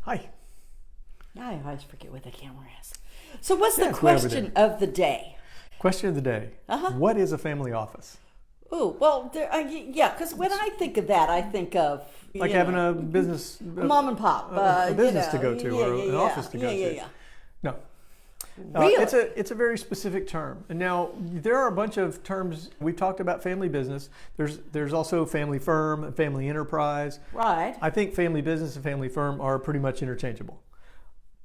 Hi. Now I always forget what the camera is. So what's the it's way over question of the day? Question of the day. What is a family office? Oh, well, yeah, because when I think of that, I think of Like having a business, mom and pop, a business to go to, or an office to go to. Yeah. No. Really? It's a very specific term. And now there are a bunch of terms. We've talked about family business. There's also family firm and family enterprise. Right. I think family business and family firm are pretty much interchangeable.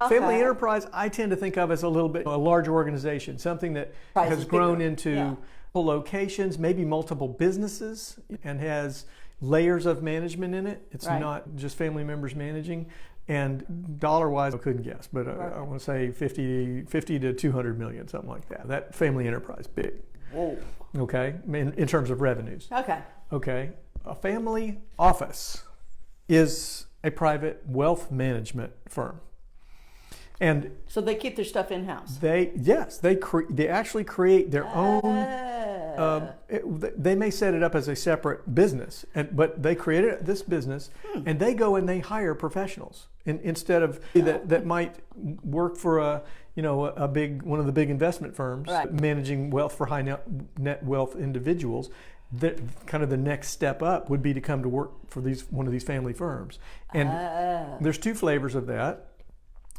Family enterprise, I tend to think of as a little bit a large organization, something that has grown into multiple locations, maybe multiple businesses, and has layers of management in it. It's not just family members managing. And dollar-wise, I couldn't guess, but I want to say 50 to 200 million, something like that. That family enterprise, big. Whoa. Okay, in terms of revenues. Okay. A family office is a private wealth management firm. And so they keep their stuff in house. They actually create their own. They may set it up as a separate business, but they created this business, and they go and they hire professionals instead of that might work for one of the big investment firms managing wealth for high net wealth individuals. Kind of the next step up would be to come to work for one of these family firms, and there's two flavors of that.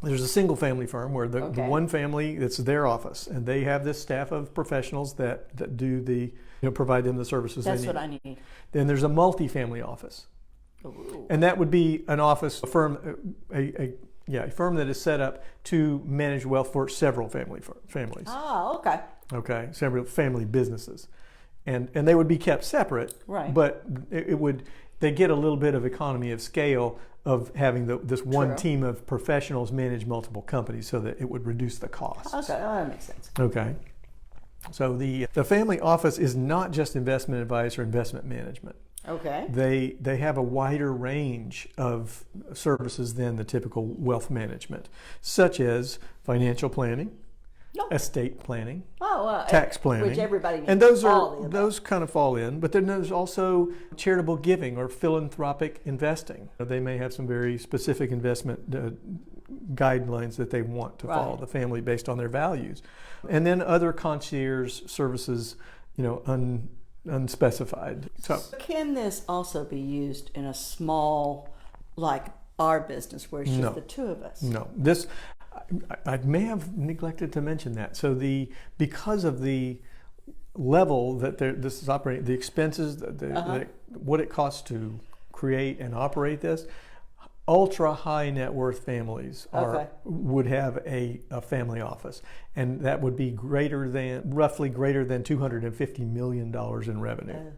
There's a single family firm where the one family, it's their office, and they have this staff of professionals that do provide them the services they need. That's what I need. Then there's a multi-family office. Ooh. And that would be an office, a firm that is set up to manage wealth for several families. Oh, okay. Okay, several family businesses. And they would be kept separate, but they get a little bit of economy of scale of having this one team of professionals manage multiple companies, so that it would reduce the costs. Okay, that makes sense. Okay. So the family office is not just investment advice or investment management. Okay. They have a wider range of services than the typical wealth management, such as financial planning, estate planning, tax planning, which everybody needs. And those kind of fall in. But then there's also charitable giving or philanthropic investing. They may have some very specific investment guidelines that they want to follow the family based on their values, and then other concierge services, unspecified. So can this also be used in a small, like our business, where it's just the two of us? No, I may have neglected to mention that. So because of the level that this is operating, the expenses, what it costs to create and operate this, ultra high net worth families would have a family office, and that would be roughly greater than $250 million in revenue.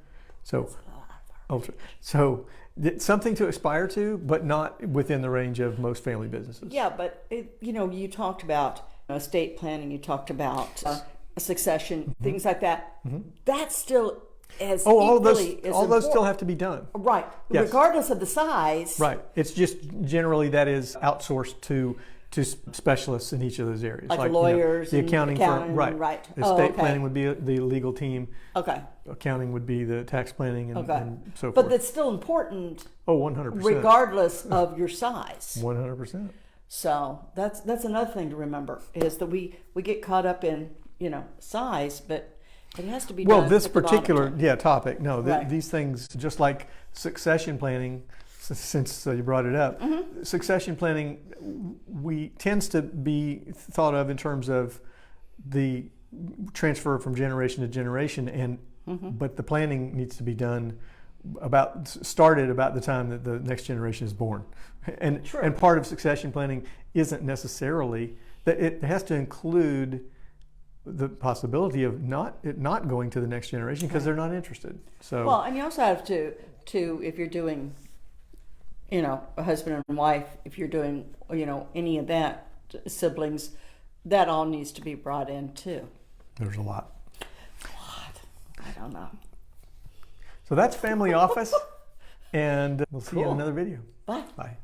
So it's something to aspire to, but not within the range of most family businesses. Yeah, but you talked about estate planning, you talked about succession, things like that. That's still as all equally all those still have to be done. Right, yes. Regardless of the size. Right. It's just generally that is outsourced to specialists in each of those areas, like lawyers, the accounting firm, right. Estate planning would be the legal team. Okay. Accounting would be the tax planning and so forth. But that's still important. Oh, 100%. Regardless of your size. 100%. So that's another thing to remember, is that we get caught up in size, but it has to be done. Well, this particular topic, these things, just like succession planning, since you brought it up, succession planning tends to be thought of in terms of the transfer from generation to generation, but the planning needs to be done started about the time that the next generation is born, and part of succession planning isn't necessarily that it has to include the possibility of it not going to the next generation because they're not interested. So and you also have to if you're doing a husband and wife, if you're doing any of that, siblings, that all needs to be brought in too. There's a lot. I don't know. So that's Family Office, and we'll see you in another video. Bye. Bye.